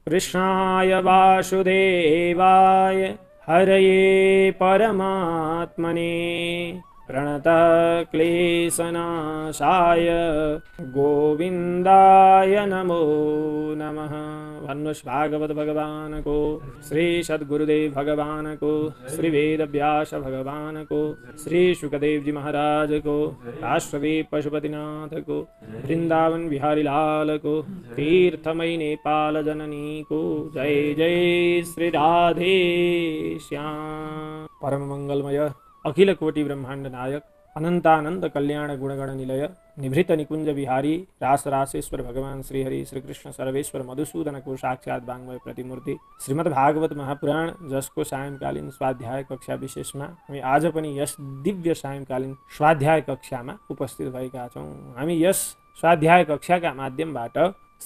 कृष्णाय वासुदेवाय हरये परमात्मने प्रणतः क्लेशनाशाय गोविंदाय नमो नमः। भन्नुष भागवत भगवान को, श्री सद्गुरुदेव भगवान को, श्री वेद व्यास भगवान को, श्री सुखदेव जी महाराज को, राष्ट्रदेव पशुपतिनाथ को, वृंदावन बिहारी लाल को, तीर्थमयी नेपाल जननी को। जय जय श्री राधे श्याम। परम मंगलमय अखिल कोटि ब्रह्मांड नायक अनंतानंद कल्याण गुणगण निलय निभृत निकुंज विहारी रास रासेश्वर भगवान श्री हरि श्री कृष्ण सर्वेश्वर मधुसूदन को साक्षात वांग्मय प्रतिमूर्ति श्रीमद् भागवत महापुराण जसको सायंकालीन स्वाध्याय कक्षा विशेषमा हामी आज पनि यस दिव्य सायंकालीन स्वाध्याय कक्षामा उपस्थित भएका छौं। हामी यस स्वाध्याय कक्षाका माध्यमबाट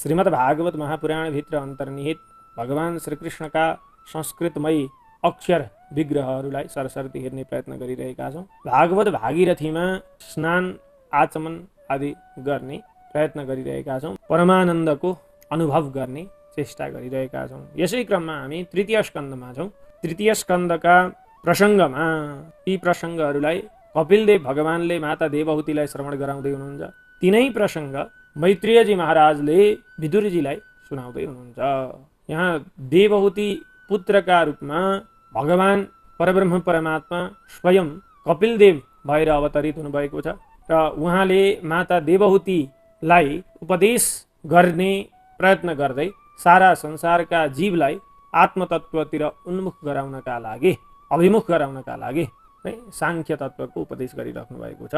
श्रीमद् भागवत महापुराण भित्र अन्तर्निहित भगवान श्री कृष्णका संस्कृतमयी अक्षर विग्रहहरूलाई सरसर्ती हेर्ने प्रयत्न गरिरहेका छौं। भागवत भागीरथीमा स्नान आचमन आदि गर्ने प्रयत्न गरिरहेका छौं। परमानन्दको अनुभव गर्ने चेष्टा गरिरहेका छौं। यसै क्रममा हामी तृतीय स्कन्धमा छौं। तृतीय स्कन्धका प्रसङ्गमा यी प्रसङ्गहरूलाई कपिलदेव भगवानले माता देवहूतिलाई श्रवण गराउँदै हुनुहुन्छ। तीनै प्रसङ्ग मैत्रेयजी महाराजले विदुरजीलाई सुनाउँदै हुनुहुन्छ। यहाँ देवहूति पुत्रका रूपमा भगवान परब्रह्म परमात्मा स्वयं कपिलदेव भएर अवतरित हुनुभएको छ र उहाँले माता देवहूतिलाई उपदेश गर्ने प्रयत्न गर्दै सारा संसारका जीवलाई आत्मतत्वतिर उन्मुख गराउनका लागि अभिमुख गराउनका लागि सांख्य तत्वको उपदेश गरिराख्नु भएको छ।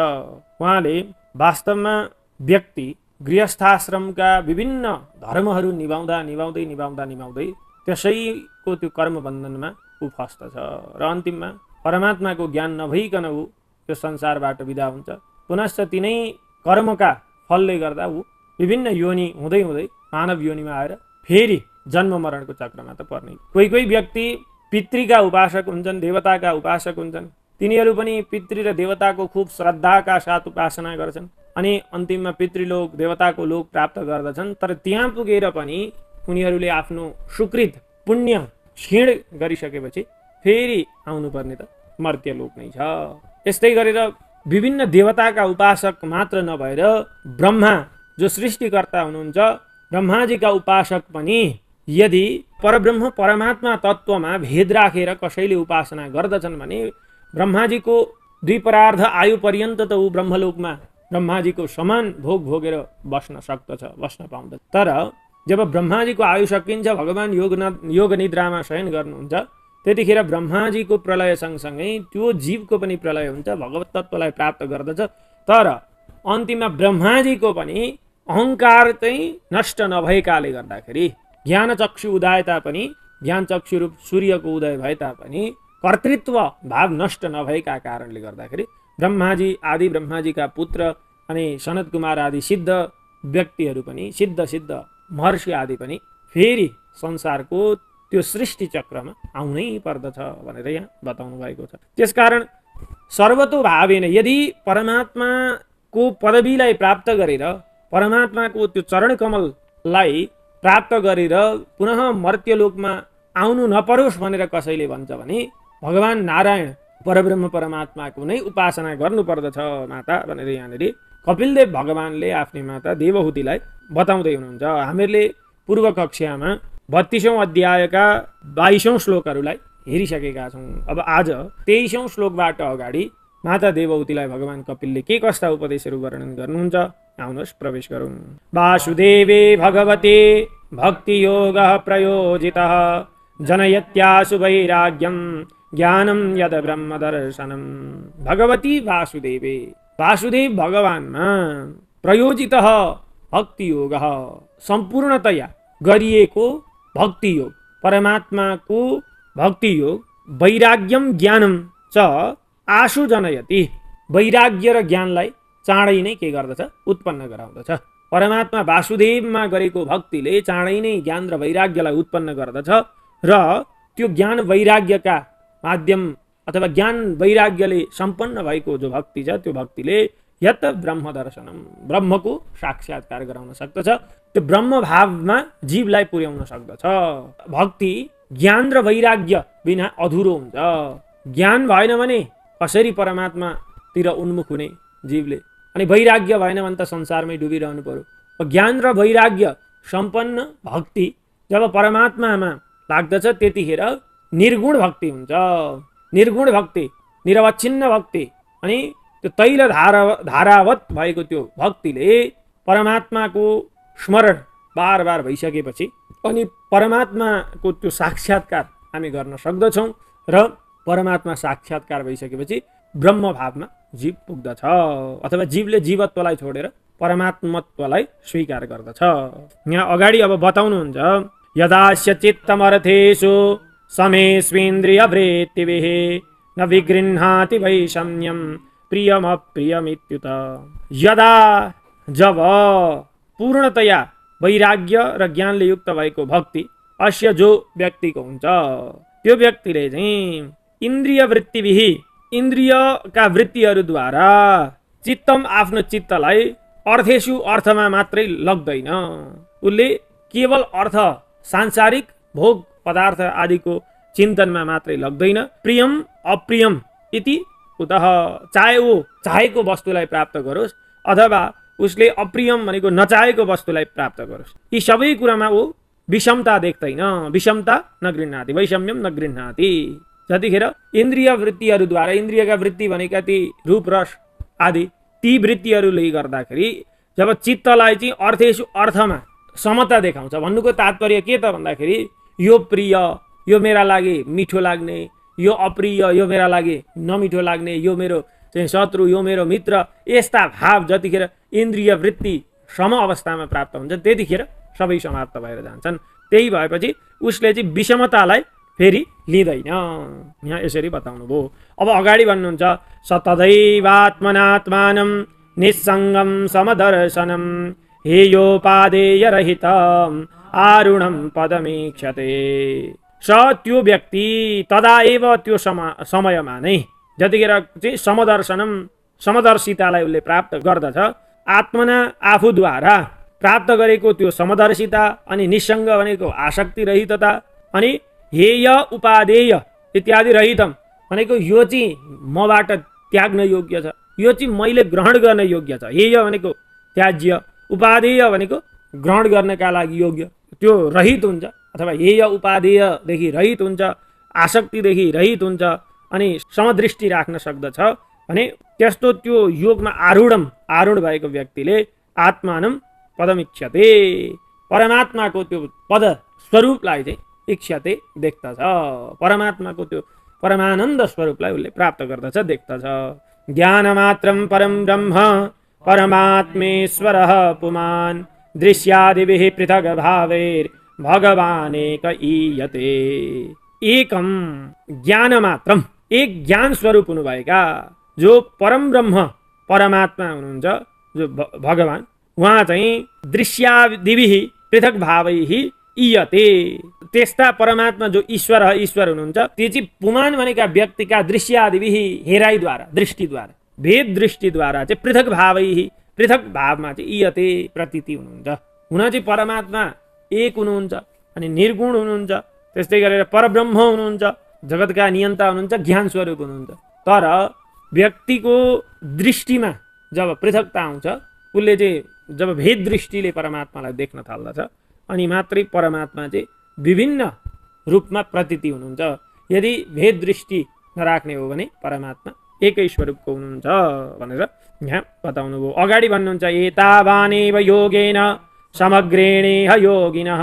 उहाँले वास्तवमा व्यक्ति गृहस्थाश्रमका विभिन्न धर्महरू निभाउँदै त्यसैको त्यो कर्म बन्धनमा ऊ फस्दछ र अन्तिममा परमात्माको ज्ञान नभइकन ऊ त्यो संसारबाट विदा हुन्छ। पुनश्च तिनै कर्मका फलले गर्दा ऊ विभिन्न योनि हुँदै मानव योनिमा आएर फेरि जन्म मरणको चक्रमा त पर्ने। कोही व्यक्ति पितृका उपासक हुन्छन्, देवताका उपासक हुन्छन्। तिनीहरू पनि पितृ र देवताको खूब श्रद्धाका साथ उपासना गर्छन् अनि अन्तिममा पितृलोक देवताको लोक प्राप्त गर्दछन्। तर त्यहाँ पुगेर पनि उनीहरूले आफ्नो सुकृत पुण्य क्षीण गरिसकेपछि फेरि आउनुपर्ने त मर्त्यलोक नै छ। यस्तै गरेर विभिन्न देवताका उपासक मात्र नभएर ब्रह्मा जो सृष्टिकर्ता हुनुहुन्छ, ब्रह्माजीका उपासक पनि यदि परब्रह्म परमात्मा तत्त्वमा भेद राखेर कसैले उपासना गर्दछन् भने ब्रह्माजीको द्विपरार्ध आयु पर्यन्त त ऊ ब्रह्मलोकमा ब्रह्माजीको समान भोग भोगेर बस्न सक्दछ, बस्न पाउँदछ। तर जब ब्रह्माजीको आयु सकिन्छ, भगवान योग निद्रामा शयन गर्नुहुन्छ, त्यतिखेर ब्रह्माजीको प्रलय सँगसँगै त्यो जीवको पनि प्रलय हुन्छ, भगवत तत्त्वलाई प्राप्त गर्दछ। तर अन्तिममा ब्रह्माजीको पनि अहङ्कार चाहिँ नष्ट नभएकाले गर्दाखेरि ज्ञान चक्षु उदय तापनि ज्ञान चक्षु रूप सूर्यको उदय भए तापनि कर्तृत्व भाव नष्ट नभएका कारणले गर्दाखेरि ब्रह्माजी आदि ब्रह्माजीका पुत्र अनि सनत कुमार आदि सिद्ध व्यक्तिहरू पनि सिद्ध महर्षि आदि पनि फेरि संसारको त्यो सृष्टि चक्रमा आउनै पर्दछ भनेर यहाँ बताउनु भएको छ। त्यसकारण सर्वतोभावेन यदि परमात्माको पदवीलाई प्राप्त गरेर परमात्माको त्यो चरण कमललाई प्राप्त गरेर पुनः मर्त्यलोकमा आउनु नपरोस् भनेर कसैले भन्छ भने भगवान नारायण परब्रह्म परमात्माको नै उपासना गर्नुपर्दछ माता भनेर यहाँनिर कपिलदेव भगवानले आफ्नी माता देवहूतिलाई बताउँदै हुनुहुन्छ। हामीहरूले पूर्व कक्षामा 32औं अध्यायका 22औं श्लोकहरूलाई हेरिसकेका छौँ। अब आज 23औं श्लोकबाट अगाडि माता देवहूतिलाई भगवान कपिलले के कस्ता उपदेशहरू वर्णन गर्नुहुन्छ, आउनुहोस् प्रवेश गरौँ। वासुदेवे भगवते भक्तियोगः प्रयोजितः जनयत्यासु वैराग्यं ज्ञानं यद ब्रह्मदर्शनम्। भगवती वासुदेवे, वासुदेव भगवानमा प्रयोजितः भक्तियोगः सम्पूर्णतया गरिएको भक्तियोग, परमात्माको भक्तियोग वैराग्यम ज्ञानम च आशु जनयति, वैराग्य र ज्ञानलाई चाँडै नै के गर्दछ, उत्पन्न गराउँदछ। परमात्मा वासुदेवमा गरेको भक्तिले चाँडै नै ज्ञान र वैराग्यलाई उत्पन्न गर्दछ र त्यो ज्ञान वैराग्यका माध्यम अथवा ज्ञान वैराग्यले सम्पन्न भएको जो भक्ति छ त्यो भक्तिले यत ब्रह्म दर्शनम, ब्रह्मको साक्षात्कार गराउन सक्दछ। त्यो ब्रह्म भावमा जीवलाई पुर्याउन सक्दछ। भक्ति ज्ञान र वैराग्य बिना अधुरो हुन्छ। ज्ञान भएन भने कसरी परमात्मातिर उन्मुख हुने जीवले, अनि वैराग्य भएन भने त संसारमै डुबिरहनु पर्यो। ज्ञान र वैराग्य सम्पन्न भक्ति जब परमात्मामा लाग्दछ त्यतिखेर निर्गुण भक्ति हुन्छ। निर्गुण भक्ति, निरवच्छिन्न भक्ति, अनि त्यो तैल धारावत भएको त्यो भक्तिले परमात्माको स्मरण बार बार भइसकेपछि अनि परमात्माको त्यो साक्षात्कार हामी गर्न सक्दछौँ र परमात्मा साक्षात्कार भइसकेपछि ब्रह्म भावमा जीव पुग्दछ, अथवा जीवले जीवत्वलाई छोडेर परमात्मत्वलाई स्वीकार गर्दछ। यहाँ अगाडि अब बताउनुहुन्छ, यदास्य चित्तमर्थेषु समेष्वेन्द्रियवृत्तिभिः न विगृह्णाति वैषम्यं प्रियमप्रियमित्युत। यदा जब पूर्णतया वैराग्य र ज्ञानले युक्त भएको भक्ति अस्य जो व्यक्तिको हुन्छ त्यो व्यक्तिले चाहिँ इन्द्रिय वृत्तिभिः, इन्द्रियका वृत्तिहरूद्वारा चित्तम आफ्नो चित्तलाई अर्थेषु अर्थमा मात्रै लग्दैन। उसले केवल अर्थ सांसारिक भोग पदार्थ आदिको चिन्तनमा मात्रै लग्दैन। प्रियम अप्रियम इति उतः, चाहे ऊ चाहेको वस्तुलाई प्राप्त गरोस् अथवा उसले अप्रियम भनेको नचाहेको वस्तुलाई प्राप्त गरोस्, यी सबै कुरामा ऊ विषमता देख्दैन। विषमता न गृह्णाति, वैषम्यम न गृह्णाति। जतिखेर इन्द्रिय वृत्तिहरूद्वारा, इन्द्रियका वृत्ति भनेका ती रूप रस आदि, ती वृत्तिहरूले गर्दाखेरि जब चित्तलाई चाहिँ अर्थेषु अर्थमा समता देखाउँछ, भन्नुको तात्पर्य के त भन्दाखेरि यो प्रिय, यो मेरा लागि मिठो लाग्ने, यो अप्रिय, यो मेरा लागि नमिठो लाग्ने, यो मेरो चाहिँ शत्रु, यो मेरो मित्र, यस्ता भाव जतिखेर इन्द्रिय वृत्ति सम अवस्थामा प्राप्त हुन्छ त्यतिखेर सबै समाप्त भएर जान्छन्। त्यही भएपछि उसले चाहिँ विषमतालाई फेरि लिँदैन। यहाँ यसरी बताउनु भयो। अब अगाडि भन्नुहुन्छ, सतदैवात्मनात्मानं निस्सङ्गं समदर्शनं हेयोपादेयरहितं आरुणं पदमीक्षते। स त्यो व्यक्ति तदा एव त्यो समयमा नै जतिखेर चाहिँ समदर्शनम, समदर्शितालाई उसले प्राप्त गर्दछ, आत्मना आफूद्वारा प्राप्त गरेको त्यो समदर्शिता, अनि निसङ्ग भनेको आसक्ति रहितता, अनि हेय उपादेय इत्यादि रहितम भनेको यो चाहिँ मबाट त्याग्न योग्य छ, यो चाहिँ मैले ग्रहण गर्न योग्य छ। हेय भनेको त्याज्य, उपादेय भनेको ग्रहण गर्नका लागि योग्य, त्यो रहित हुन्छ, अथवा हेय उपादेयदेखि रहित हुन्छ, आसक्तिदेखि रहित हुन्छ, अनि समदृष्टि राख्न सक्दछ भने त्यस्तो त्यो योगमा आरूढ भएको व्यक्तिले आत्मानं पदमिच्छते, परमात्माको त्यो पद स्वरूपलाई चाहिँ इच्छते देख्दछ, परमात्माको त्यो परमानन्द स्वरूपलाई उसले प्राप्त गर्दछ, देख्दछ। ज्ञानमात्रं परं ब्रह्म परमात्मेश्वरः पुमान् दृश्यादिभिः पृथग् भावैर्भगवानेक ईयते। एकम ज्ञानमात्रम, एक ज्ञान स्वरूप हुनुभएका जो परम ब्रह्म परमात्मा हुनुहुन्छ, जो भगवान, उहाँ चाहिँ दृश्यादिभिः पृथक भावैः ईयते। त्यस्ता परमात्मा जो ईश्वर हुनुहुन्छ त्यो चाहिँ पुमान भनेका व्यक्तिका दृश्यादिभिः हेराइद्वारा, दृष्टिद्वारा, भेद दृष्टिद्वारा चाहिँ पृथक भावैः, पृथक भावमा चाहिँ ईयते प्रतीति हुनुहुन्छ। हुन चाहिँ परमात्मा एक हुनुहुन्छ, अनि निर्गुण हुनुहुन्छ, त्यस्तै गरेर परब्रह्म हुनुहुन्छ, जगतका नियन्ता हुनुहुन्छ, ज्ञान स्वरूप हुनुहुन्छ। तर व्यक्तिको दृष्टिमा जब पृथकता आउँछ, उसले चाहिँ जब भेद दृष्टिले परमात्मालाई देख्न थाल्दछ अनि मात्रै परमात्मा चाहिँ विभिन्न रूपमा प्रतीति हुनुहुन्छ। यदि भेद दृष्टि नराख्ने हो भने परमात्मा एकै स्वरूपको हुनुहुन्छ भनेर यहाँ बताउनु भयो। अगाडि भन्नुहुन्छ, एतावानेव योगेन समग्रेणेह योगिनः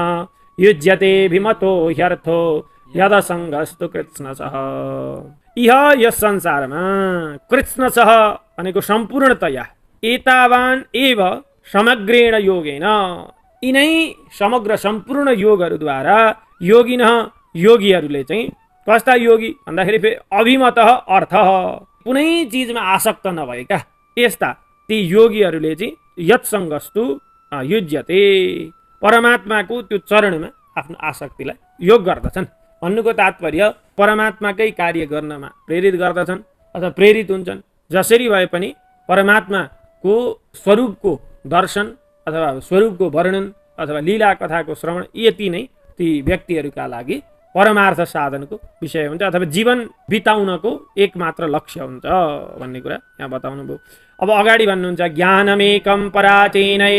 युज्यते विमतो ह्यर्थो यदसङ्गस्तु कृत्स्नसः। इह यस संसारमा कृत्स्नसः भनेको सम्पूर्णतया, एतावान एव समग्रेण योगेन, यिनै समग्र सम्पूर्ण योगहरूद्वारा योगिनः योगीहरूले चाहिँ कस्ता योगी भन्दाखेरि फेरि अभिमतः अर्थ, कुनै चिजमा आसक्त नभएका यस्ता ती योगीहरूले चाहिँ यत्सङ्गस्तु युज्यते, परमात्माको त्यो चरणमा आफ्नो आसक्तिलाई योग गर्दछन्। भन्नुको तात्पर्य परमात्माकै कार्य गर्नमा प्रेरित गर्दछन् अथवा प्रेरित हुन्छन्। जसरी भए पनि परमात्मा को स्वरूपको दर्शन अथवा स्वरूपको वर्णन अथवा लीला कथाको श्रवण यति नै ती व्यक्तिहरूका लागि परमार्थ साधनको विषय हुन्छ अथवा जीवन बिताउनको एकमात्र लक्ष्य हुन्छ भन्ने कुरा यहाँ बताउनु भयो। अब अगाडि भन्नुहुन्छ ज्ञानमेकं पराचीनै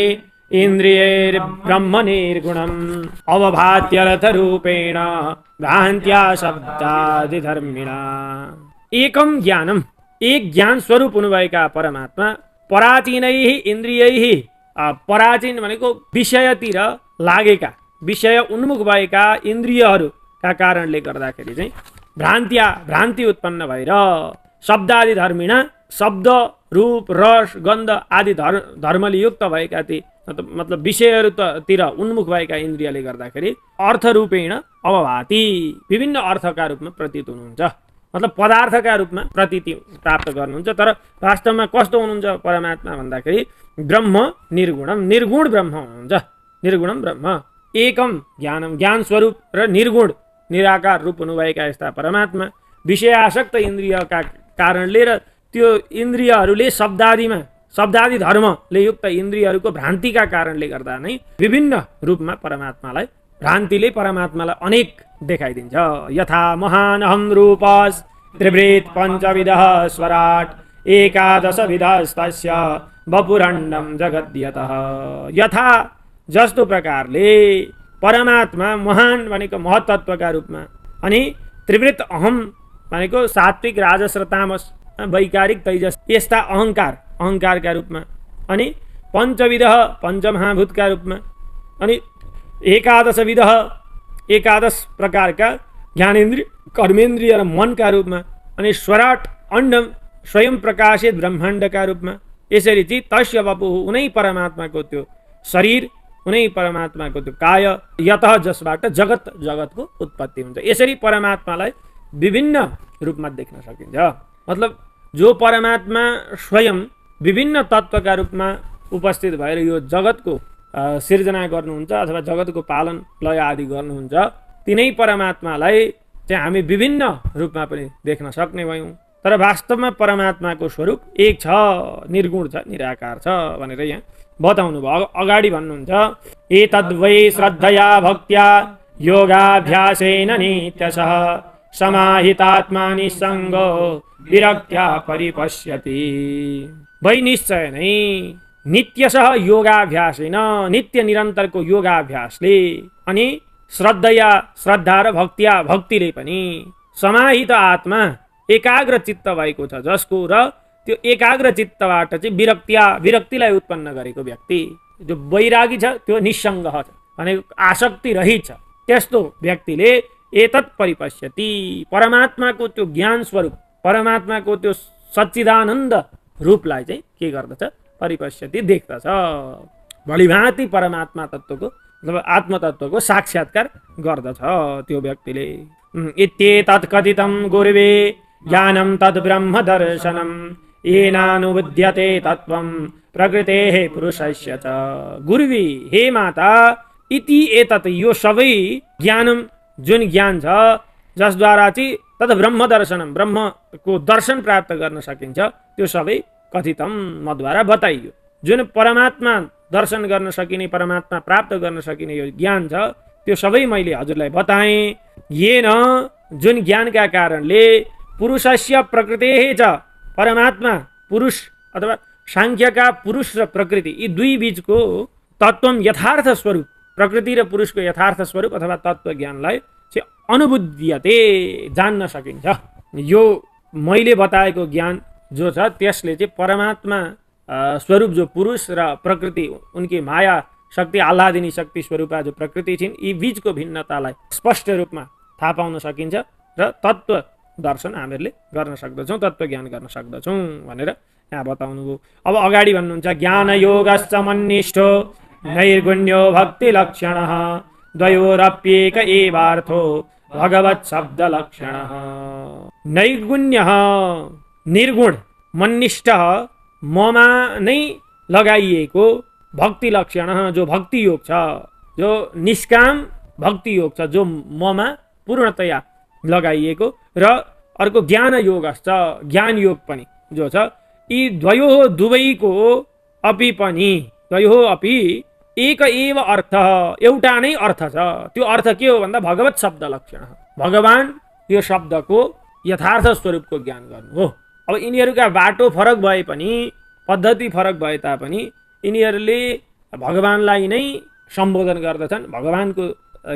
इन्द्रियैर् ब्रह्म निर्गुणम् अवभात्यर्थरूपेण भ्रान्त्या शब्दादिधर्मिणा। एकम ज्ञानम, एक ज्ञान स्वरूप हुनुभएका परमात्मा पराचीनै इन्द्रियैः, पराचीन भनेको विषयतिर लागेका विषय उन्मुख भएका इन्द्रियहरूका कारणले गर्दाखेरि चाहिँ भ्रान्ति उत्पन्न भएर शब्दादि धर्मिणा, शब्द रूप रस गन्ध आदि धर्मले युक्त भएका ती मतलब विषयहरूतिर उन्मुख भएका इन्द्रियले गर्दाखेरि अर्थरूपेण अवभाति, विभिन्न अर्थका रूपमा प्रतीत हुनुहुन्छ, मतलब पदार्थका रूपमा प्रतीति प्राप्त गर्नुहुन्छ। तर वास्तवमा कस्तो हुनुहुन्छ परमात्मा भन्दाखेरि ब्रह्म निर्गुणम, निर्गुण ब्रह्म हुनुहुन्छ। निर्गुणम ब्रह्म एकम ज्ञानम, ज्ञान स्वरूप र निर्गुण निराकार रूप हुनुभएका यस्ता परमात्मा विषयासक्त इन्द्रियका कारणले र त्यो इन्द्रियहरूले शब्दादि धर्मले युक्त इन्द्रियहरूको भ्रान्तिका कारणले गर्दा नै विभिन्न रूपमा परमात्मालाई, भ्रान्तिले परमात्मालाई अनेक देखाइदिन्छ। यथा महान अहम रूपस् त्रिवृत पञ्चविधः स्वराट एकादश विधस्तस्य वपुरण्डम जगद्यतः। यथा जस्तो प्रकारले परमात्मा महान भनेको महत्त्वका रूपमा, अनि त्रिवृत अहम भनेको सात्विक राजस र तामस वैकारिक तैजस यस्ता अहङ्कारका रूपमा, अनि पञ्चविधः पञ्चमहाभूतका रूपमा, अनि एकादश प्रकारका ज्ञानेन्द्रिय कर्मेन्द्रिय र मनका रूपमा, अनि स्वराट अण्डम स्वयं प्रकाशित ब्रह्माण्डका रूपमा। यसरी चाहिँ तस्य वपुः उनै परमात्माको त्यो शरीर, उनै परमात्माको त्यो काय, यतः जसबाट जगतको उत्पत्ति हुन्छ। यसरी परमात्मालाई विभिन्न रूपमा देख्न सकिन्छ। मतलब जो परमात्मा स्वयं विभिन्न तत्त्वका रूपमा उपस्थित भएर यो जगतको सिर्जना गर्नुहुन्छ अथवा जगतको पालन लय आदि गर्नुहुन्छ, तिनै परमात्मालाई चाहिँ हामी विभिन्न रूपमा पनि देख्न सक्ने भयौँ। तर वास्तवमा परमात्माको स्वरूप एक छ, निर्गुण छ, निराकार छ भनेर यहाँ बताउनु भयो। अगाडि भन्नुहुन्छ एतद्वै श्रद्धया भक्त्या योगाभ्यासेन नित्यशः समाहितात्मा निसङ्गो विरक्त्या परिपश्यति। वै निश्चय नै नित्यशः योगाभ्यासेन, नित्य निरन्तरको योगाभ्यासले, अनि श्रद्धया श्रद्धा र भक्त्या भक्तिले पनि, समाहित आत्मा एकाग्र चित्त भएको छ जसको, र त्यो एकाग्र चित्तबाट चाहिँ विरक्तिलाई उत्पन्न गरेको व्यक्ति, जो वैरागी छ त्यो निसङ्ग छ भनेको आसक्ति रहित छ, त्यस्तो व्यक्तिले एतत् परिपश्यति, परमात्माको त्यो ज्ञान स्वरूप, परमात्माको त्यो सच्चिदानन्द रूपलाई चाहिँ के गर्दछ, परिपश्यति देख्दछ। भलिभाँति परमात्मा तत्त्वको मतलब आत्मतत्त्वको साक्षात्कार गर्दछ त्यो व्यक्तिले। इत्येतत् कथितं गुरुवे ज्ञानं तद् ब्रह्म दर्शनं येनानुबुध्यते तत्त्वं प्रकृतेः पुरुषस्य च। गुरुवी, हे माता, इति एतत् यो सबै ज्ञानम, जुन ज्ञान छ जसद्वारा चाहिँ तद् ब्रह्म दर्शनम, ब्रह्मको दर्शन प्राप्त गर्न सकिन्छ, त्यो सबै कथितम मद्वारा बताइयो। जुन परमात्मा दर्शन गर्न सकिने, परमात्मा प्राप्त गर्न सकिने यो ज्ञान छ, त्यो सबै मैले हजुरलाई बताएँ। येन, जुन ज्ञानका कारणले पुरुषस्य प्रकृतेः च, परमात्मा पुरुष अथवा सांख्यका पुरुष र प्रकृति यी दुई बीचको तत्त्वम यथार्थ स्वरूप, प्रकृति र पुरुषको यथार्थ स्वरूप अथवा तत्त्व ज्ञानलाई चाहिँ अनुभुध्यते, जान्न सकिन्छ। यो मैले बताएको ज्ञान जो छ त्यसले चाहिँ परमात्मा स्वरूप जो पुरुष र प्रकृति, उनकी माया शक्ति, आह्लादिनी शक्ति स्वरूपा जो प्रकृति छिन्, यी बीचको भिन्नतालाई स्पष्ट रूपमा थाहा पाउन सकिन्छ र तत्त्व दर्शन हामीहरूले गर्न सक्दछौँ, तत्त्व ज्ञान गर्न सक्दछौँ भनेर यहाँ बताउनु भयो। अब अगाडि भन्नुहुन्छ ज्ञान योगश्च मन्निष्ठो नैर्गुण्यो भक्ति लक्षणः द्वयोरप्येक एवार्थो भगवत् शब्द लक्षणः। नैर्गुण्यः निर्गुण, मन्निष्ठ ममा नै लगाइएको, भक्ति लक्षणः जो भक्ति योग छ, जो निष्काम भक्ति योग छ, जो ममा पूर्णतया लगाइएको, र अर्को ज्ञान योगश्च, ज्ञान योग पनि जो छ, यी दुवैको अपि पनि, द्वयोः अपि एक एव अर्थ, एउटा नै अर्थ छ। त्यो अर्थ के हो भन्दा भगवत शब्द लक्षण, भगवान यो शब्दको यथार्थ स्वरूपको ज्ञान गर्नु हो। अब यिनीहरूका बाटो फरक भए पनि, पद्धति फरक भए तापनि यिनीहरूले भगवानलाई नै सम्बोधन गर्दछन्। भगवानको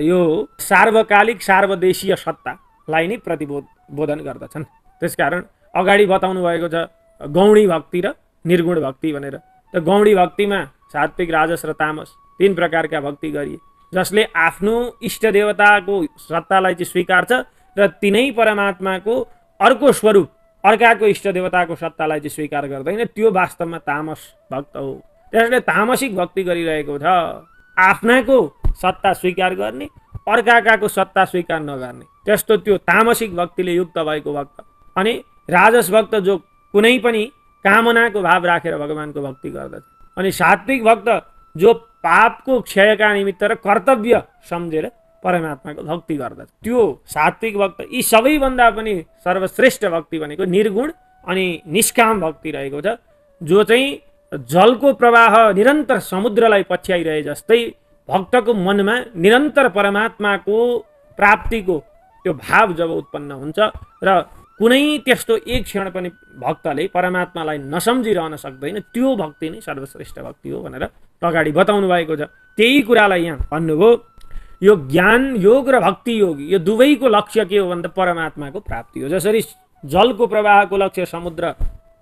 यो सार्वकालिक सार्वदेशीय सत्तालाई नै प्रतिबोधन गर्दछन्। त्यसकारण अगाडि बताउनु भएको छ गौणी भक्ति र निर्गुण भक्ति भनेर। त गौणी भक्तिमा सात्विक, राजस र तामस तीन प्रकारका भक्ति गरिए। जसले आफ्नो इष्ट देवताको सत्तालाई चाहिँ स्वीकार्छ र तिनै परमात्माको अर्को स्वरूप, अर्काको इष्ट देवताको सत्तालाई चाहिँ स्वीकार गर्दैन, त्यो वास्तवमा तामस भक्त हो। त्यसले तामसिक भक्ति गरिरहेको छ, आफ्नाको सत्ता स्वीकार गर्ने, अर्काको सत्ता स्वीकार नगर्ने, त्यस्तो त्यो तामसिक भक्तिले युक्त भएको भक्त। अनि राजस भक्त जो कुनै पनि कामनाको भाव राखेर भगवानको भक्ति गर्दछ। अनि सात्विक भक्त जो पापको क्षयका निमित्त र कर्तव्य सम्झेर परमात्माको भक्ति गर्दछ, त्यो सात्विक भक्त। यी सबैभन्दा पनि सर्वश्रेष्ठ भक्ति भनेको निर्गुण अनि निष्काम भक्ति रहेको छ, जो चाहिँ जलको प्रवाह निरन्तर समुद्रलाई पछ्याइरहे जस्तै भक्तको मनमा निरन्तर परमात्माको प्राप्तिको त्यो भाव जब उत्पन्न हुन्छ र कुनै त्यस्तो एक क्षण पनि भक्तले परमात्मालाई नसम्झिरहन सक्दैन, त्यो भक्ति नै सर्वश्रेष्ठ भक्ति हो भनेर अगाडि बताउनु भएको छ। त्यही कुरालाई यहाँ भन्नुभयो। यो ज्ञान योग र भक्ति योग, यो दुवैको लक्ष्य के हो भन्दा परमात्माको प्राप्ति हो। जसरी जलको प्रवाहको लक्ष्य समुद्र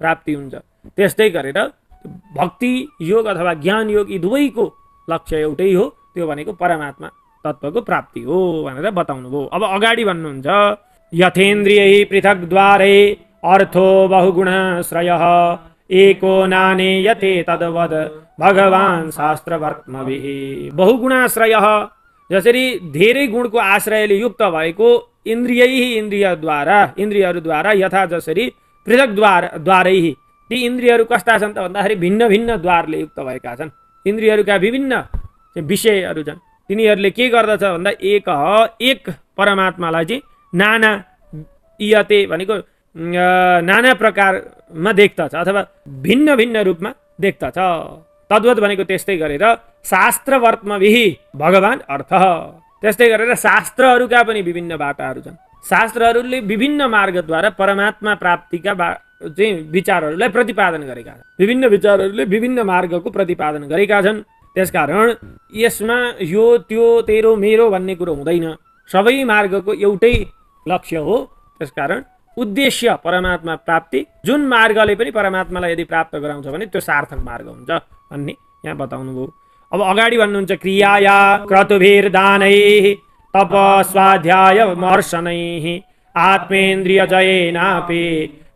प्राप्ति हुन्छ, त्यस्तै गरेर भक्ति योग अथवा ज्ञान योग यी दुवैको लक्ष्य एउटै हो, त्यो भनेको परमात्मा तत्त्वको प्राप्ति हो भनेर बताउनु भयो। अब अगाडि भन्नुहुन्छ यथेन्द्रियै पृथक द्वारे अर्थो बहुगुणाश्रयः एको नाने यते तद्वद भगवान शास्त्रवर्त्मभिः। बहुगुणाश्रयः, जसरी धेरै गुणको आश्रयले युक्त भएको इन्द्रियहरूद्वारा यथा जसरी पृथक द्वारै, ती इन्द्रियहरू कस्ता छन् त भन्दाखेरि भिन्न भिन्न द्वारले युक्त भएका छन्। इन्द्रियहरूका विभिन्न विषयहरू छन्। तिनीहरूले के गर्दछ भन्दा एक परमात्मालाई चाहिँ नाना इयते भनेको नाना प्रकारमा देख्दछ अथवा भिन्न भिन्न रूपमा देख्दछ। तद्वत भनेको त्यस्तै गरेर शास्त्रवर्त्मभिः भगवान अर्थ, त्यस्तै गरेर शास्त्रहरूका पनि विभिन्न बाटाहरू छन्। शास्त्रहरूले विभिन्न मार्गद्वारा परमात्मा प्राप्तिका चाहिँ विचारहरूलाई प्रतिपादन गरेका छन्। विभिन्न विचारहरूले विभिन्न मार्गको प्रतिपादन गरेका छन्। त्यसकारण यसमा यो त्यो तेरो मेरो भन्ने कुरो हुँदैन, सबै मार्गको एउटै लक्ष्य हो। त्यसकारण उद्देश्य परमात्मा प्राप्ति, जुन मार्गले पनि परमात्मालाई यदि प्राप्त गराउँछ भने त्यो सार्थक मार्ग हुन्छ भन्ने यहाँ बताउनु भयो। अब अगाडि भन्नुहुन्छ क्रियाया क्रतुभिर्दानैः तप स्वाध्याय महर्षणैः आत्मेन्द्रियजयेनापि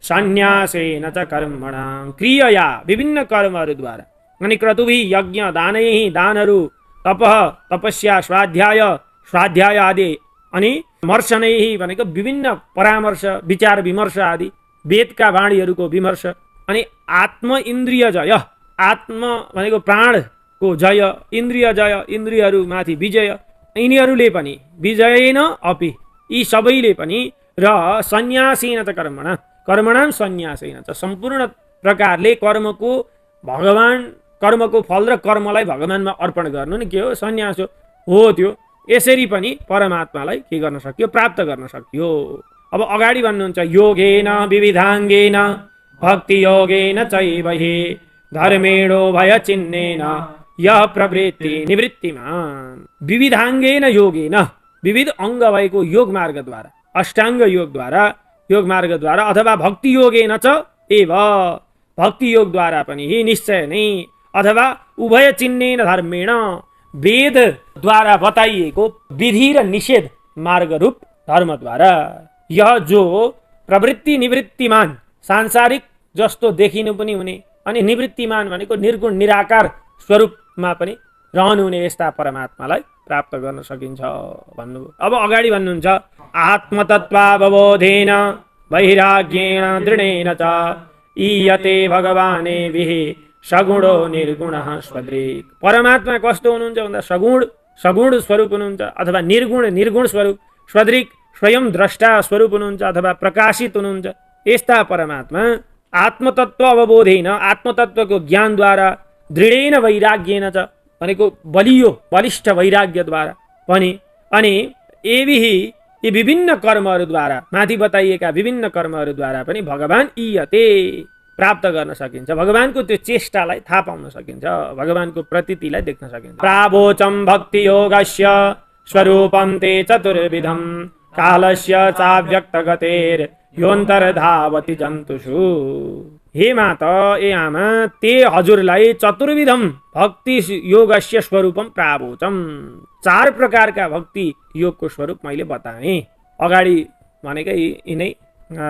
सन्न्यासेन च कर्मणां। क्रियाया विभिन्न कर्महरूद्वारा, अनि क्रतुभि यज्ञ दानैः दानहरू, तपः तपस्या, स्वाध्याय आदि, अनि मर्शनैः भनेको विभिन्न परामर्श विचार विमर्श आदि, वेदका वाणीहरूको विमर्श, अनि आत्म इन्द्रिय जय, आत्म भनेको प्राणको जय, इन्द्रिय जय इन्द्रियहरूमाथि विजय, यिनीहरूले पनि विजयेन अपि, यी सबैले पनि, र सन्न्यासेन च कर्मणां सन्न्यासेन च, सम्पूर्ण प्रकारले कर्मको फल र कर्मलाई भगवानमा अर्पण गर्नु नि के हो, सन्यास हो। त्यो यसरी पनि परमात्मालाई के गर्न सकियो, प्राप्त गर्न सकियो। अब अगाडि भन्नुहुन्छ योगेन विविधाङ्गेन भक्ति योगेन चैवहि धर्मेणो भय चिन्नेन यः प्रवृत्ति निवृत्तिमान्। विविधाङ्गेन योगेन, विविध अङ्ग भएको योग मार्गद्वारा, अष्टाङ्ग योग मार्गद्वारा अथवा भक्ति योगेन च एव, भक्ति योगद्वारा पनि निश्चय नै, अथवा उभय चिन्नेन धर्मेण, वेदद्वारा बताइएको विधि र निषेध मार्ग रूप धर्मद्वारा, यह जो प्रवृत्ति निवृत्तिमान, सांसारिक जस्तो देखिनु पनि हुने, अनि निवृत्तिमान भनेको निर्गुण निराकार स्वरूपमा पनि रहनुहुने यस्ता परमात्मालाई प्राप्त गर्न सकिन्छ भन्नुभयो। अब अगाडि भन्नुहुन्छ आत्मतत्त्वावबोधेन वैराग्येण दृढेन च ईयते भगवानेभिः सगुणो निर्गुणः स्वदृक्। परमात्मा कस्तो हुनुहुन्छ भन्दा सगुण स्वरूप हुनुहुन्छ, अथवा निर्गुण स्वरूप, स्वदृक् स्वयं द्रष्टा स्वरूप हुनुहुन्छ, अथवा प्रकाशित हुनुहुन्छ। यस्ता परमात्मा आत्मतत्व अवबोधेन, आत्मतत्वको ज्ञानद्वारा दृढेन वैराग्येन च भनेको बलियो बलिष्ठ वैराग्यद्वारा पनि अनि एभिहि यी विभिन्न कर्महरूद्वारा माथि बताइएका विभिन्न कर्महरूद्वारा पनि भगवान ईयते प्राप्त गर्न सकिन्छ। भगवानको त्यो चेष्टालाई थाहा पाउन सकिन्छ, भगवानको प्रतीतिलाई देख्न सकिन्छ। प्रावोचम भक्ति योगस्य स्वरूपम ते चतुर्विधम कालस्य चाव्यक्त गतेर योऽन्तर्धावति जन्तुषु। हे माता ए आमा, ते हजुरलाई चतुर्विधम भक्ति योगस्य स्वरूपम प्रावोचम, 4 प्रकारका भक्ति योगको स्वरूप मैले बताएँ। अगाडि भनेकै यिनै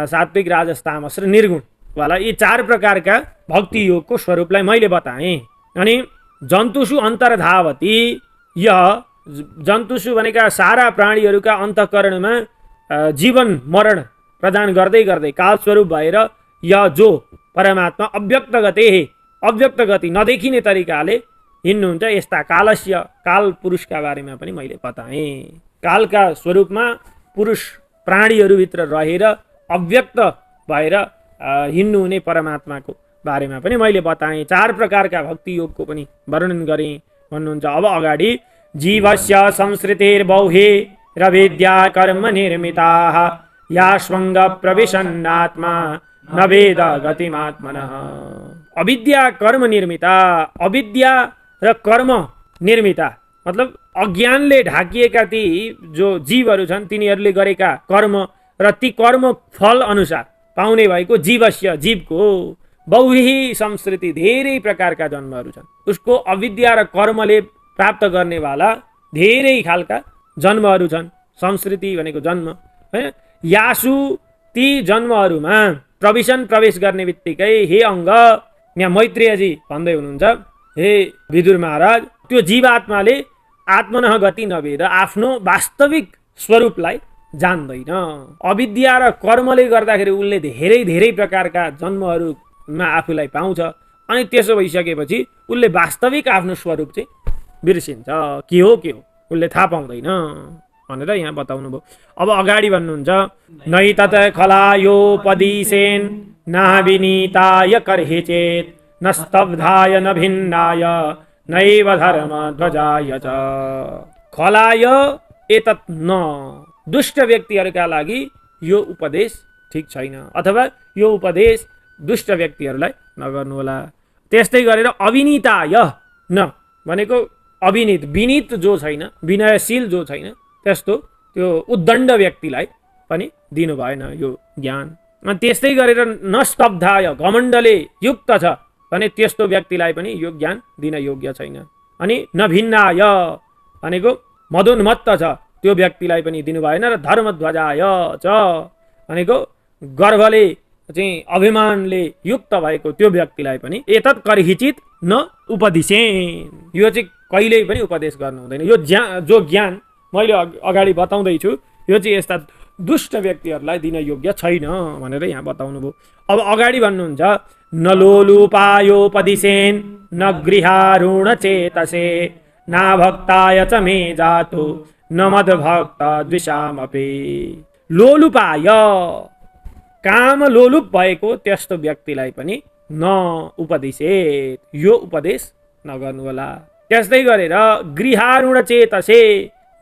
सात्विक राजस तामस र निर्गुण वाला यी 4 प्रकारका भक्ति योगको स्वरूपलाई मैले बताएँ। अनि जन्तुषु अन्तर्धावति, यह जन्तुषु भनेका सारा प्राणीहरूका अन्तःकरणमा जीवन मरण प्रदान गर्दै गर्दै कालस्वरूप भएर यह जो परमात्मा अव्यक्त गते, अव्यक्त गति नदेखिने तरिकाले हिँड्नुहुन्छ, यस्ता कालस्य काल पुरुषका बारेमा पनि मैले बताएँ। कालका स्वरूपमा पुरुष प्राणीहरूभित्र रहेर अव्यक्त भएर हिँड्नुहुने परमात्माको बारेमा पनि मैले बताएँ। 4 प्रकारका भक्ति योगको पनि वर्णन गरेँ भन्नुहुन्छ। अब अगाडि जीवस्य संसृतिर्बौहे र विद्या कर्म निर्मिताः या स्वङ्ग प्रविशन्नात्मा न वेद गतिमात्मनः। अविद्या कर्म निर्मिता, अविद्या र कर्म निर्मिता मतलब अज्ञानले ढाकिएका ती जो जीवहरू छन् तिनीहरूले गरेका कर्म र ती कर्म फल अनुसार पाउने भएको जीवस्य जीवको बहुही संस्कृति धेरै प्रकारका जन्महरू छन्। उसको अविद्या र कर्मले प्राप्त गर्नेवाला धेरै खालका जन्महरू छन्। संस्कृति भनेको जन्म हैन। यासु ती जन्महरूमा प्रवेश गर्ने बित्तिकै हे अङ्ग, यहाँ मैत्रेयजी भन्दै हुनुहुन्छ, हे विदुर महाराज, त्यो जीवात्माले आत्मनः गति नभएर आफ्नो वास्तविक स्वरूपलाई जान्दैन। अविद्या र कर्मले गर्दाखेरि उसले धेरै प्रकारका जन्महरूमा आफूलाई पाउँछ। अनि त्यसो भइसकेपछि उसले वास्तविक आफ्नो स्वरूप चाहिँ बिर्सिन्छ, के हो उसले थाहा पाउँदैन भनेर यहाँ बताउनु भयो। अब अगाडि भन्नुहुन्छ, नै तत खलायोपदिशेन नाविनीताय कर्हि चेत न स्तब्धाय न भिन्नाय नैव धर्म ध्वजाय च। खलाय एतत् न, दुष्ट व्यक्तिहरूका लागि यो उपदेश ठिक छैन, अथवा यो उपदेश दुष्ट व्यक्तिहरूलाई नगर्नुहोला। त्यस्तै गरेर अविनीताय न भनेको अविनीत, विनीत जो छैन, विनयशील जो छैन, त्यस्तो त्यो उद्दण्ड व्यक्तिलाई पनि दिनु भएन यो ज्ञान। अनि त्यस्तै गरेर न स्तब्धाय, घमण्डले युक्त छ भने त्यस्तो व्यक्तिलाई पनि यो ज्ञान दिन योग्य छैन। अनि न भिन्नाय भनेको मदोन्मत्त छ, त्यो व्यक्तिलाई पनि दिनु भएन। र धर्मध्वजाय च भनेको गर्वले चाहिँ अभिमानले युक्त भएको त्यो व्यक्तिलाई पनि एतत् कर्हिचित न उपदिशेन, यो चाहिँ कहिल्यै पनि उपदेश गर्नु हुँदैन। यो जो ज्ञान मैले अगाडि बताउँदैछु यो चाहिँ यस्ता दुष्ट व्यक्तिहरूलाई दिन योग्य छैन भनेर यहाँ बताउनु भयो। अब अगाडि भन्नुहुन्छ, न लोलुपायोपदिशेन न गृहारुण चेतसे न भक्ताय च मे जातु न मद्भक्त द्विषामपि। लोलुपाय, काम लोलुप भएको त्यस्तो व्यक्तिलाई पनि न उपदिशेत, यो उपदेश नगर्नु होला। त्यस्तै गरेर गृहारुण चेतसे,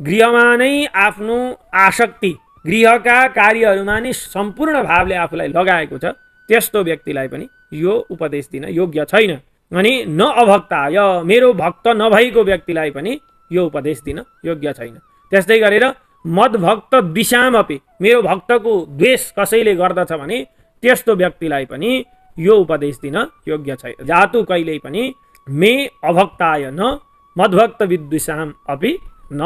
गृहमा नै आफ्नो आसक्ति, गृहका कार्यहरूमा नै सम्पूर्ण भावले आफूलाई लगाएको छ, त्यस्तो व्यक्तिलाई पनि यो उपदेश दिन योग्य छैन। अनि न अभक्ताय, मेरो भक्त नभएको व्यक्तिलाई पनि यो उपदेश दिन योग्य छैन। त्यस्तै गरेर मद्भक्त द्विषामपि, मेरो भक्तको द्वेष कसैले गर्दछ भने त्यस्तो व्यक्तिलाई पनि यो उपदेश दिन योग्य छैन। जातु कहिल्यै पनि मे अभक्ताय न मद्भक्त विद्विषाम अपि न,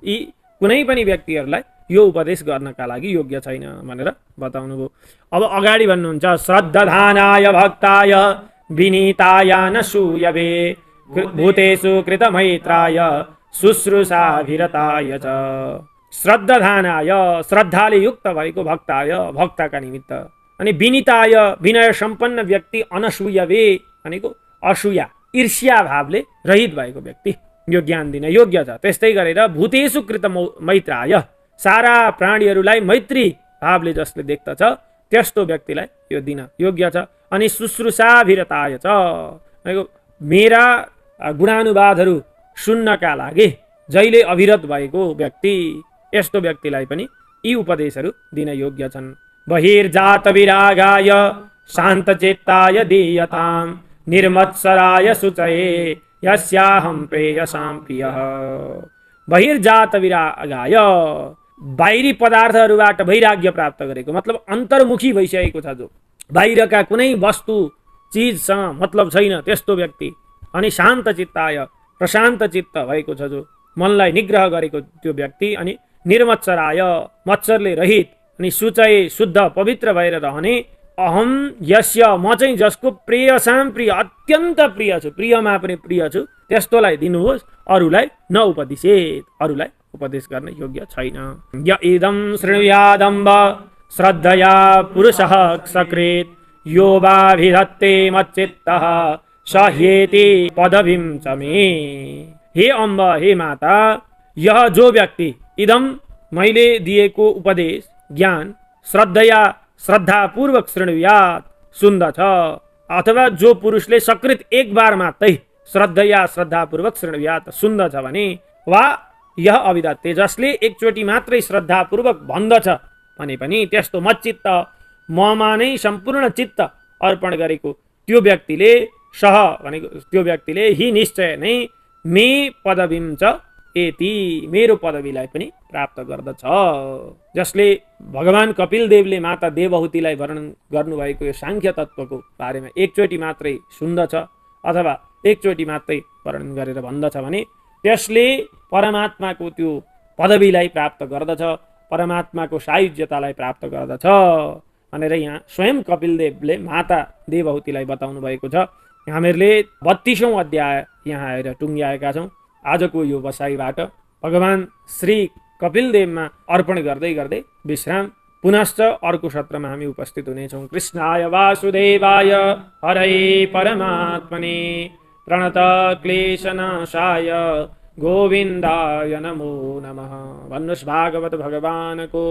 यी कुनै पनि व्यक्तिहरूलाई यो उपदेश गर्नका लागि योग्य छैन भनेर बताउनु भयो। अब अगाडि भन्नुहुन्छ, श्रद्धानाय भक्ताय विनीताय न सूयवे भूतेषु कृतमैत्राय शुश्रूषाभिरताय च। श्रद्धानाय, श्रद्धाले युक्त भएको भक्ताय, भक्तका निमित्त। अनि विनीताय, विनय सम्पन्न व्यक्ति, अनसूयवे भनेको असूया ईर्ष्या भावले रहित भएको व्यक्ति यो ज्ञान दिन योग्य छ। त्यस्तै गरेर भूतेषु कृत मैत्राय, सारा प्राणीहरूलाई मैत्री भावले जसले देख्दछ त्यस्तो व्यक्तिलाई यो दिन योग्य छ। अनि शुश्रूषाभिरताय च भनेको मेरा गुणानुवादहरू सुन्नका लागि जहिले अविरत भएको व्यक्ति, यस्तो व्यक्तिलाई पनि यी उपदेशहरू दिन योग्य छन्। बहिर्जात विरागाय शान्तचित्ताय दीयताम निर्मत्सराय शुचये यस्याहं प्रेयसां प्रियः। बहिर्जात विरागाय, बाहिरी पदार्थहरूबाट वैराग्य प्राप्त गरेको मतलब अन्तर्मुखी भइसकेको छ जो, बाहिरका कुनै वस्तु चिजसँग मतलब छैन त्यस्तो व्यक्ति। अनि शान्त चित्ताय, प्रशान्त चित्त भएको छ जो, मनलाई निग्रह गरेको त्यो व्यक्ति। अनि निर्मत्सराय, मत्सरले रहित, अनि शुचय, शुद्ध पवित्र भएर रहने। अहम यस्य, म चाहिँ जसको प्रेयसां प्रिय, अत्यन्त प्रिय छु, प्रियमा पनि प्रिय छु, त्यस्तोलाई दिनुहोस्, अरूलाई नउपदिशेत, अरूलाई उपदेश गर्न योग्य छैन। य इदं शृणुयादम्ब श्रद्धया पुरुषः सकृत यो वाभिधत्ते मच्चित्तः सह्येति पदवीं च मे। हे अम्ब, हे माता, यह जो व्यक्ति इदम मैले दिएको उपदेश ज्ञान श्रद्धया, श्रद्धापूर्वक शृणुयात, सुन्दछ, अथवा जो पुरुषले सकृत एक बार मात्रै श्रद्धया, श्रद्धापूर्वक शृणुयात, सुन्दछ भने, वा यह अविधत्ते, जसले एकचोटि मात्रै श्रद्धापूर्वक भन्दछ भने पनि त्यस्तो मच्चित्त, ममा नै सम्पूर्ण चित्त अर्पण गरेको त्यो व्यक्तिले, सह भनेको त्यो व्यक्तिले, हि निश्चय नै मे पदवीं च एति, मेरो पदवीलाई पनि प्राप्त गर्दछ। जसले भगवान कपिल देवले माता देवहूतिलाई वर्णन गर्नुभएको यो सांख्य तत्त्वको बारेमा एकचोटि मात्रै सुन्दछ अथवा एकचोटि मात्रै वर्णन गरेर भन्दछ भने त्यसले परमात्माको त्यो पदवीलाई प्राप्त गर्दछ, परमात्माको सायुज्यतालाई प्राप्त गर्दछ भनेर यहाँ स्वयं कपिलदेवले माता देवहूतिलाई बताउनु भएको छ। हामीहरूले 32औं अध्याय यहाँ आएर टुङ्ग्याएका छौँ। आजको यो बसाइबाट भगवान श्री कपिलदेवमा अर्पण गर्दै गर्दै विश्राम। पुनश्च अर्को सत्रमा हामी उपस्थित हुनेछौँ। कृष्णाय वासुदेवाय हरै परमात्मने प्रणत क्लेशनाशाय गोविन्दाय नमो नमः। भन्नुहोस् भागवत भगवानको